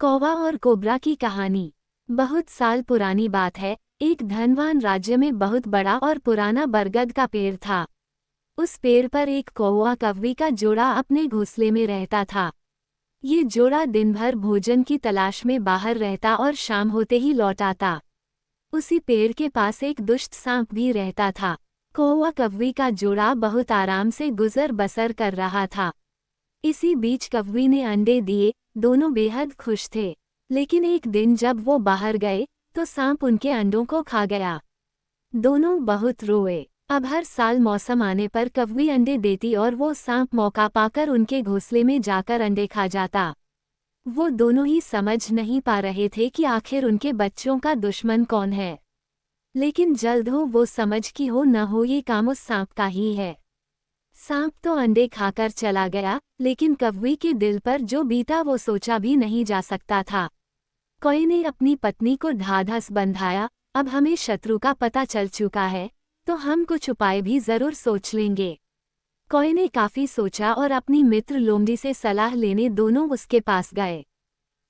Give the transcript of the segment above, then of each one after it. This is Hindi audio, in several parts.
कौवा और कोबरा की कहानी। बहुत साल पुरानी बात है। एक धनवान राज्य में बहुत बड़ा और पुराना बरगद का पेड़ था। उस पेड़ पर एक कौवा कौवी का जोड़ा अपने घोंसले में रहता था। ये जोड़ा दिन भर भोजन की तलाश में बाहर रहता और शाम होते ही लौट आता। उसी पेड़ के पास एक दुष्ट सांप भी रहता था। कौवा कौवी का जोड़ा बहुत आराम से गुजर बसर कर रहा था। इसी बीच कौवी ने अंडे दिए। दोनों बेहद खुश थे। लेकिन एक दिन जब वो बाहर गए तो सांप उनके अंडों को खा गया। दोनों बहुत रोए। अब हर साल मौसम आने पर कौवी अंडे देती और वो सांप मौका पाकर उनके घोंसले में जाकर अंडे खा जाता। वो दोनों ही समझ नहीं पा रहे थे कि आखिर उनके बच्चों का दुश्मन कौन है। लेकिन जल्द हो वो समझ कि हो न हो ये काम उस सांप का ही है। सांप तो अंडे खाकर चला गया, लेकिन कौवी के दिल पर जो बीता वो सोचा भी नहीं जा सकता था। कौवे ने अपनी पत्नी को ढाढ़स बंधाया, अब हमें शत्रु का पता चल चुका है, तो हम कुछ उपाय भी जरूर सोच लेंगे। कौवे ने काफी सोचा और अपनी मित्र लोमड़ी से सलाह लेने दोनों उसके पास गए।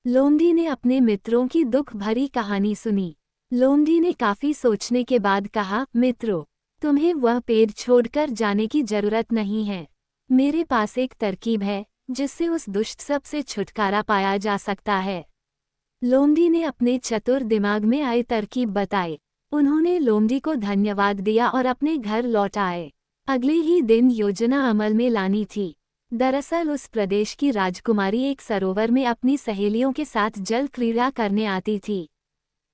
लोमड़ी ने अपने मित्रों की दुख भरी कहानी सुनी। लोमड़ी ने काफी सोचने के बाद कहा, मित्रों, तुम्हें वह पेड़ छोड़कर जाने की जरूरत नहीं है। मेरे पास एक तरकीब है जिससे उस दुष्ट सांप से छुटकारा पाया जा सकता है। लोमड़ी ने अपने चतुर दिमाग में आई तरकीब बताई। उन्होंने लोमड़ी को धन्यवाद दिया और अपने घर लौट आए। अगले ही दिन योजना अमल में लानी थी। दरअसल उस प्रदेश की राजकुमारी एक सरोवर में अपनी सहेलियों के साथ जल क्रीड़ा करने आती थी।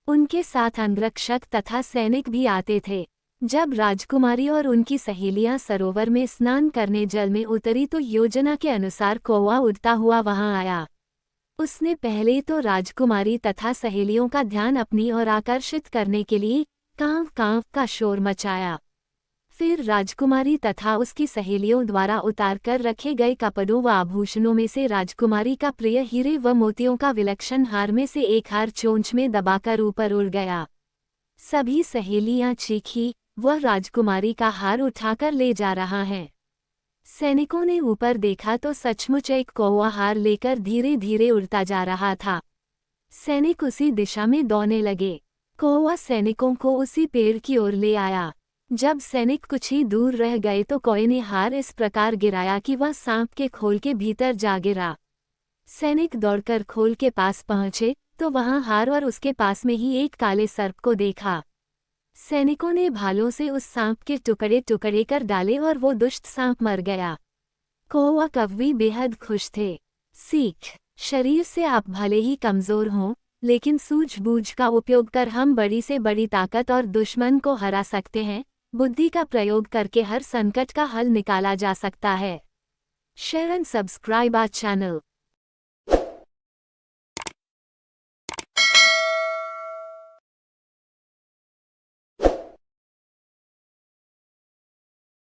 उनके साथ अंगरक्षक तथा सैनिक भी आते थे। जब राजकुमारी और उनकी सहेलियां सरोवर में स्नान करने जल में उतरी तो योजना के अनुसार कौवा उड़ता हुआ वहां आया। उसने पहले तो राजकुमारी तथा सहेलियों का ध्यान अपनी ओर आकर्षित करने के लिए कांव कांव का शोर मचाया। फिर राजकुमारी तथा उसकी सहेलियों द्वारा उतार कर रखे गए कपड़ों व आभूषणों में से राजकुमारी का प्रिय हीरे व मोतियों का विलक्षण हार में से एक हार चोंच में दबाकर ऊपर उड़ गया। सभी सहेलियां चीखी, वह राजकुमारी का हार उठाकर ले जा रहा है। सैनिकों ने ऊपर देखा तो सचमुच एक कौवा हार लेकर धीरे धीरे उड़ता जा रहा था। सैनिक उसी दिशा में दौड़ने लगे। कौवा सैनिकों को उसी पेड़ की ओर ले आया। जब सैनिक कुछ ही दूर रह गए तो कौवे ने हार इस प्रकार गिराया कि वह सांप के खोल के भीतर जा गिरा। सैनिक दौड़कर खोल के पास पहुंचे तो वहां हार और उसके पास में ही एक काले सर्प को देखा। सैनिकों ने भालों से उस सांप के टुकड़े टुकड़े कर डाले और वो दुष्ट सांप मर गया। कौवा कौवी बेहद खुश थे। सीख: शरीर से आप भले ही कमजोर हों, लेकिन सूझबूझ का उपयोग कर हम बड़ी से बड़ी ताकत और दुश्मन को हरा सकते हैं। बुद्धि का प्रयोग करके हर संकट का हल निकाला जा सकता है। Share and subscribe our channel.